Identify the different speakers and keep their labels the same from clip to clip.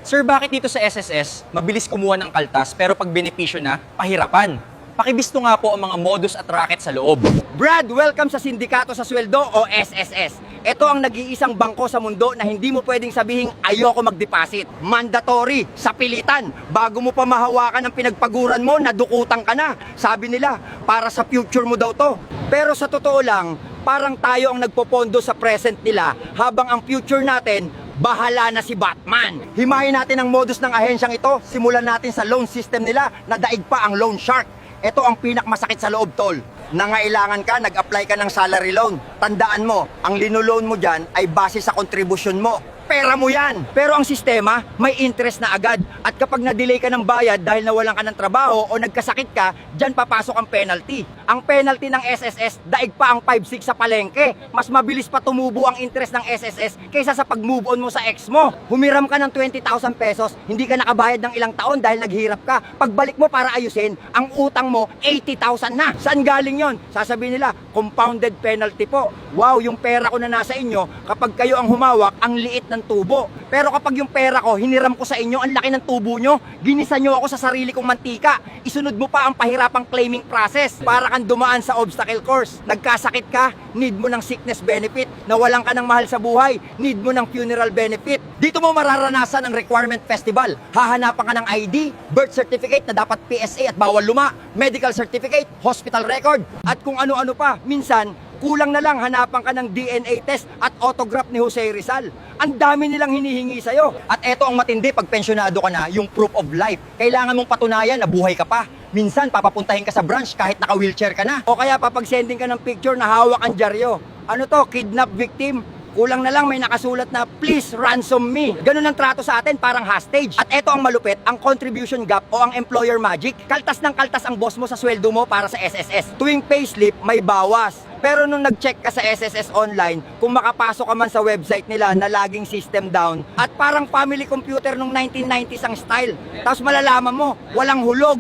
Speaker 1: Sir, bakit dito sa SSS, mabilis kumuha ng kaltas pero pag benepisyo na, pahirapan? Pakibisto nga po ang mga modus at racket sa loob.
Speaker 2: Brad, welcome sa Sindikato sa Sweldo o SSS. Ito ang nag-iisang bangko sa mundo na hindi mo pwedeng sabihing ayoko mag-deposit. Mandatory, sa pilitan. Bago mo pa mahawakan ang pinagpaguran mo, nadukutan ka na. Sabi nila, para sa future mo daw to. Pero sa totoo lang, parang tayo ang nagpopondo sa present nila habang ang future natin, bahala na si Batman. Himayin natin ang modus ng ahensyang ito. Simulan natin sa loan system nila na daig pa ang loan shark. Ito ang pinakmasakit sa loob, tol. Nangailangan ka, nag-apply ka ng salary loan. Tandaan mo, ang linoloan mo dyan ay base sa contribution mo. Pera mo yan. Pero ang sistema, may interest na agad. At kapag na-delay ka ng bayad dahil nawalan ka ng trabaho o nagkasakit ka, dyan papasok ang penalty. Ang penalty ng SSS, daig pa ang 5-6 sa palengke. Mas mabilis pa tumubo ang interest ng SSS kaysa sa pag-move on mo sa ex mo. Humiram ka ng 20,000 pesos, hindi ka nakabayad ng ilang taon dahil naghirap ka. Pagbalik mo para ayusin, ang utang mo 80,000 na. Saan galing yon? Sasabihin nila, compounded penalty po. Wow, yung pera ko na nasa inyo, kapag kayo ang humawak, ang liit ng tubo. Pero kapag yung pera ko, hiniram ko sa inyo, ang laki ng tubo nyo, ginisa nyo ako sa sarili kong mantika. Isunod mo pa ang pahirapang claiming process para kang dumaan sa obstacle course. Nagkasakit ka, need mo ng sickness benefit. Nawalan ka ng mahal sa buhay, need mo ng funeral benefit. Dito mo mararanasan ang requirement festival. Hahanapan ka ng ID, birth certificate na dapat PSA at bawal luma, medical certificate, hospital record, at kung ano-ano pa. Minsan, kulang na lang hanapan ka ng DNA test at autograph ni Jose Rizal. Ang dami nilang hinihingi sa'yo. At eto ang matindi pag pensyonado ka na, yung proof of life. Kailangan mong patunayan na buhay ka pa. Minsan, papapuntahin ka sa branch kahit naka-wheelchair ka na. O kaya papag-sending ka ng picture na hawak ang dyaryo. Ano to, kidnap victim? Kulang na lang may nakasulat na please ransom me. Ganun ang trato sa atin, parang hostage. At eto ang malupit, ang contribution gap o ang employer magic. Kaltas ng kaltas ang boss mo sa sweldo mo para sa SSS. Tuwing payslip, may bawas. Pero nung nag-check ka sa SSS online, kung makapasok ka man sa website nila na laging system down, at parang family computer nung 1990s ang style, tapos malalaman mo, walang hulog.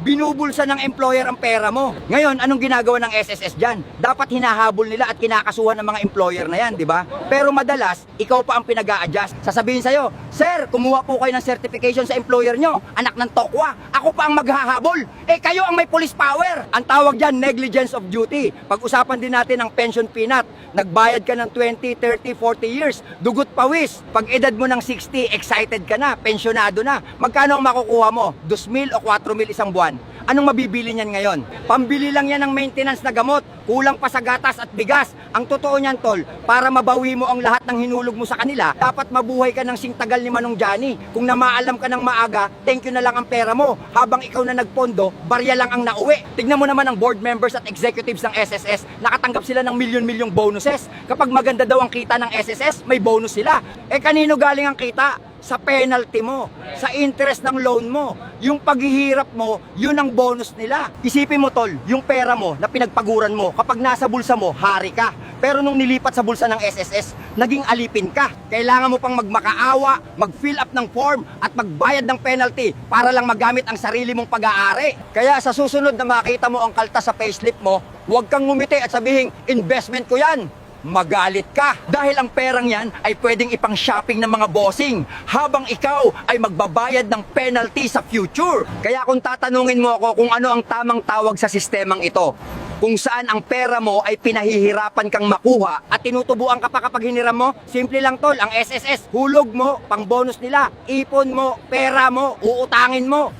Speaker 2: Binubulsa ng employer ang pera mo. Ngayon, anong ginagawa ng SSS dyan? Dapat hinahabol nila at kinakasuhan ng mga employer na yan, di ba? Pero madalas, ikaw pa ang pinag-a-adjust. Sasabihin sa'yo, Sir, kumuha po kayo ng certification sa employer nyo. Anak ng tokwa. Ako pa ang maghahabol. Eh, kayo ang may police power. Ang tawag dyan, negligence of duty. Pag-usapan din natin ang pension peanut. Nagbayad ka ng 20, 30, 40 years. Dugot pawis. Pag edad mo ng 60, excited ka na. Pensionado na. Magkano ang makukuha mo? 2,000 o 4,000 isang buwan? Anong mabibili niyan ngayon? Pambili lang yan ng maintenance na gamot, kulang pa sa gatas at bigas. Ang totoo niyan, tol, para mabawi mo ang lahat ng hinulog mo sa kanila, dapat mabuhay ka ng singtagal ni Manong Johnny. Kung namaalam ka ng maaga, thank you na lang ang pera mo. Habang ikaw na nagpondo, barya lang ang nauwi. Tignan mo naman ang board members at executives ng SSS, nakatanggap sila ng milyon-milyong bonuses. Kapag maganda daw ang kita ng SSS, may bonus sila. Eh kanino galing ang kita? Sa penalty mo, sa interest ng loan mo, yung paghihirap mo, yun ang bonus nila. Isipin mo, tol, yung pera mo na pinagpaguran mo, kapag nasa bulsa mo, hari ka. Pero nung nilipat sa bulsa ng SSS, naging alipin ka. Kailangan mo pang magmakaawa, mag-fill up ng form, at magbayad ng penalty para lang magamit ang sarili mong pag-aari. Kaya sa susunod na makita mo ang kaltas sa payslip mo, huwag kang ngumiti at sabihin, investment ko yan. Magalit ka dahil ang perang yan ay pwedeng ipang shopping ng mga bossing habang ikaw ay magbabayad ng penalty sa future. Kaya kung tatanungin mo ako kung ano ang tamang tawag sa sistemang ito, kung saan ang pera mo ay pinahihirapan kang makuha at tinutubuan ka pa kapag hiniram mo, simple lang, tol, ang SSS, hulog mo, pang bonus nila, ipon mo, pera mo, uutangin mo.